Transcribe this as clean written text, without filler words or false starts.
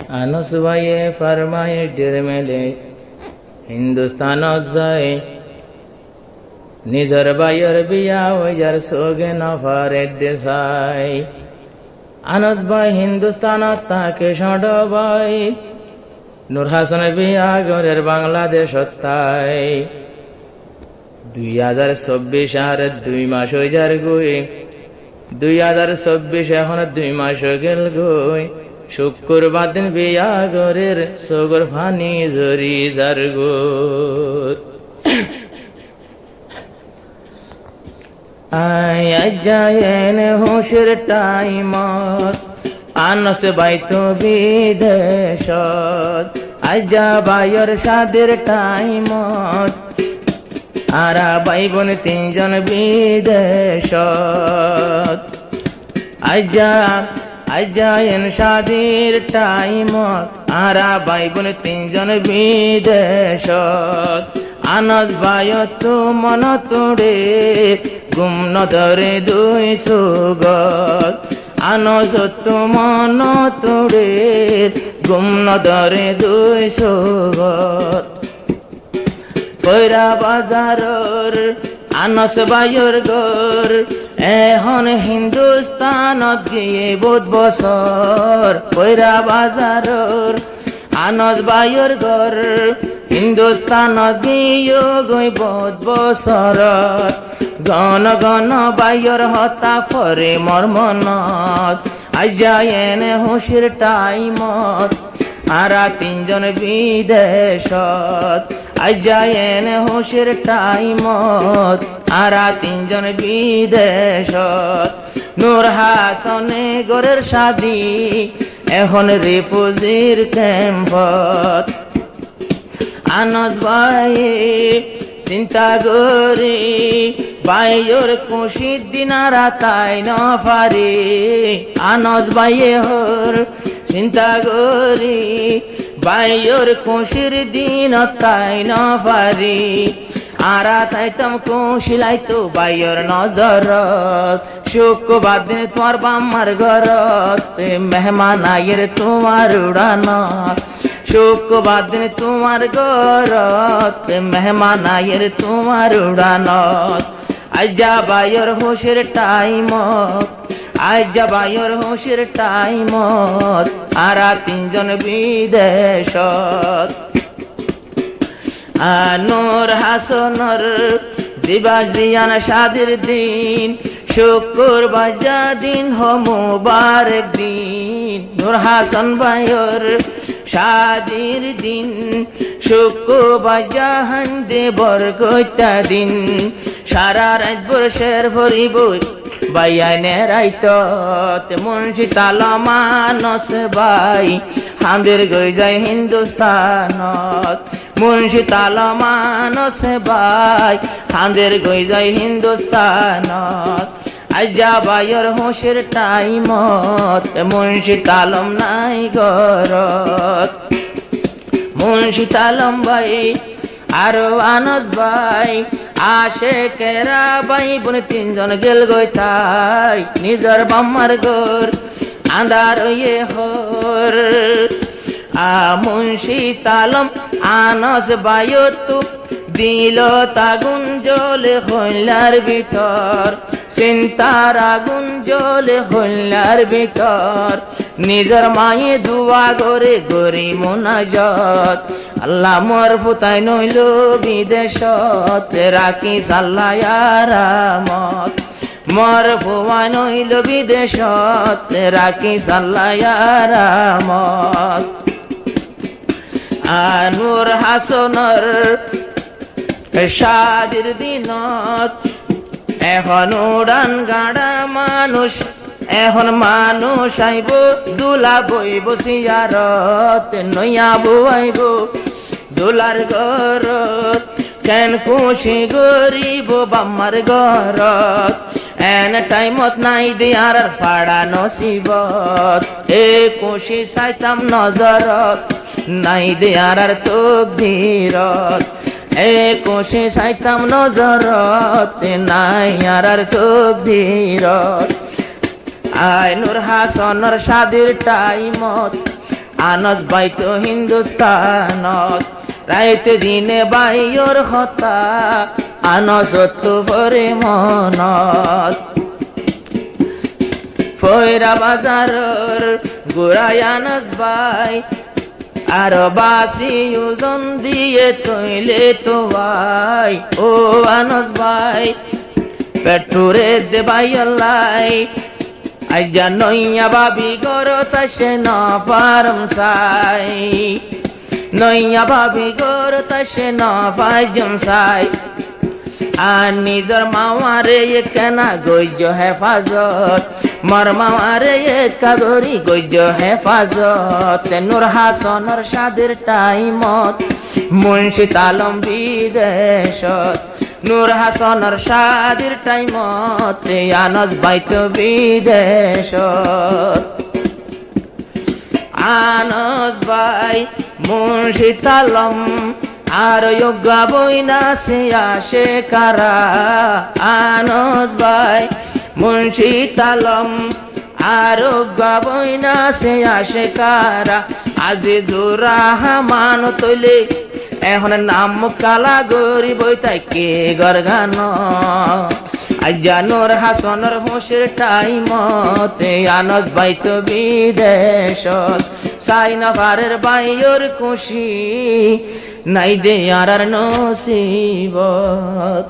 আনস ভাইয়ে ফরমায়ে ডের মেলে হিন্দুস্তান যায় নিজর ভাইয়ের বিয়া ওইজার সোগে নফারে দেশাই আনস ভাই হিন্দুস্তান তাকে সড ভাই নূর হাসান বিয়া গরের বাংলাদেশ তাই 2024 আর 2 মাস হইজার গুই 2024 এখন 2 মাস গেল গুই শুক্রবার দিন বিয়া গরের সগর ফানি জরি যার গো আয়ান হোশের টাইমত আনস বাইতো বিদেশত আজা বাইর সাদের টাইমত আরা ভাই বোন 3 জন বিদেশত আজান সাদের টাইমত আরা ভাই বোন 3 জন বিদেশত আনস বায়ত মন তোড়ে গুম নদরে 2 সুগত আনস তো মন তোড়ে গুম নদরে 2 সুগত কইরা বাজারর আনস বায়র গর এখন হিন্দুস্তানত গিয়ে 2 বছর কইরা বাজারর আনস বায়র গর হিন্দুস্তানত গিয়ে গই 2 বছর গণ গণ বায়র হতা ফরে মর্মনত আজায়েন হোশের টাইমত আরা 3 জন বিদেশত আজায়েন হোশের টাইমত আরা 3 জন বিদেশত নূর হাসানে গরের শাদি এখন রিফিউজির ক্যাম্পত আনস ভাই চিন্তা করি বাইর খুশি দিনারা তাই ন পারে আনস ভাইয়ে হর চিন্তা করি বাইর খুশির দিন তাই ন পারি আরা তাইতাম খুশিলাইতো বাইর নজরত শুক্রবার দিন তোমার বাম্মার ঘরত মেহমান আয়ের তোমার উড়ানত শুক্রবার দিন তোমার ঘরত মেহমান আয়ের তোমার উড়ানত আজা বাইর হোশের টাইমত আজা বাইর হোশের টাইমত আরা 3 জন বিদেশত নূর হাসানর জিবা জিয়ান শাদির দিন শুক্রবার যা দিন হো মুবারক দিন নূর হাসান ভাইর শাদির দিন শুক্রবার জাহান দেবর কইতা দিন সারা রাত বর্ষের ভরিব বাইয়ানে রাইতত মুন্সি তালমানস ভাই হাঁদের গই যায় হিন্দুস্তানত মুন্সি তালমানস ভাই হাঁদের গই যায় হিন্দুস্তানত আজা বাইর হোশের টাইমত মুন্সি তালম নাই গরত মুন্সি তালম ভাই আর আনস ভাই আসে কেরা ভাই বোন 3 জন গেল গই তাই নিজর বাম্মার গর আন্দার ইয়ে হর মুন্সি তালম আনস ভাইত দিল তাগুন জলে হইলার ভিতর চিন্তার আগুন জলে হইলার ভিতর নিজর মায়ে দুয়া করে গরি মোনাজত আল্লাহ মোর ফুতাই নইল বিদেশত রাখি সাল্লাহ আরামত মোর ফুয়া নইল বিদেশত রাখি সাল্লাহ আরামত নূর হাসানর শাদির দিনত এখন উড়ান গাড়া মানুষ এখন মানুষ আইব দুলা বইব সিয়ারত নইয়া বইব দুলার ঘরত কেন খুশি গরিব বাম্মার ঘরত এন টাইমত নাই দিয়ার ফাড়া নসিবত এ খুশি চাইতাম নজরত নাই দিয়ার তকদিরত এ খুশি চাইতাম নজরত নাই আর তকদিরত আয় নূর হাসানর শাদির টাইমত আনস বাই তো হিন্দুস্তানত রাইতে দিনে বাইর হতা আনস তো ভরে মনত ফয়রা বাজারর গোড়াই আনস বাই আর বাসি ওজন দিয়ে তৈলে তো ভাই ও আনস ভাই পেট্রোরে দে ভাই লাই আইজা নইয়া ভাবি গরত আসে ন ফার্ম সাই নইয়া ভাবি গরত আসে ন ফাইজম সাই আর নিজর মাওয়ারে কেনা গইজ হেফাজত মর মাওয়ারে কাগরি গইজ হেফাজত নূর হাসনর শাদির টাইমত মুন্সিদ আলম বিদেশত নূর হাসনর শাদির টাইমত আনস বাইত বিদেশত আনস বাই মুন্সিদ আলম আর যোগ্যা বইনা সে আসে কারা আনস ভাই মুন্সিদ আলম আর যোগ্যা বইনা সে আসে কারা আজিজুর রহমান তৈলে এখন নাম কালা গরি বইতাই কে গরগান আইজা নূর হাসনের হোসের টাইমতে আনস বাইত বিদেশত সাই নফারের বাইর খুশি নাই দে আর নসিবত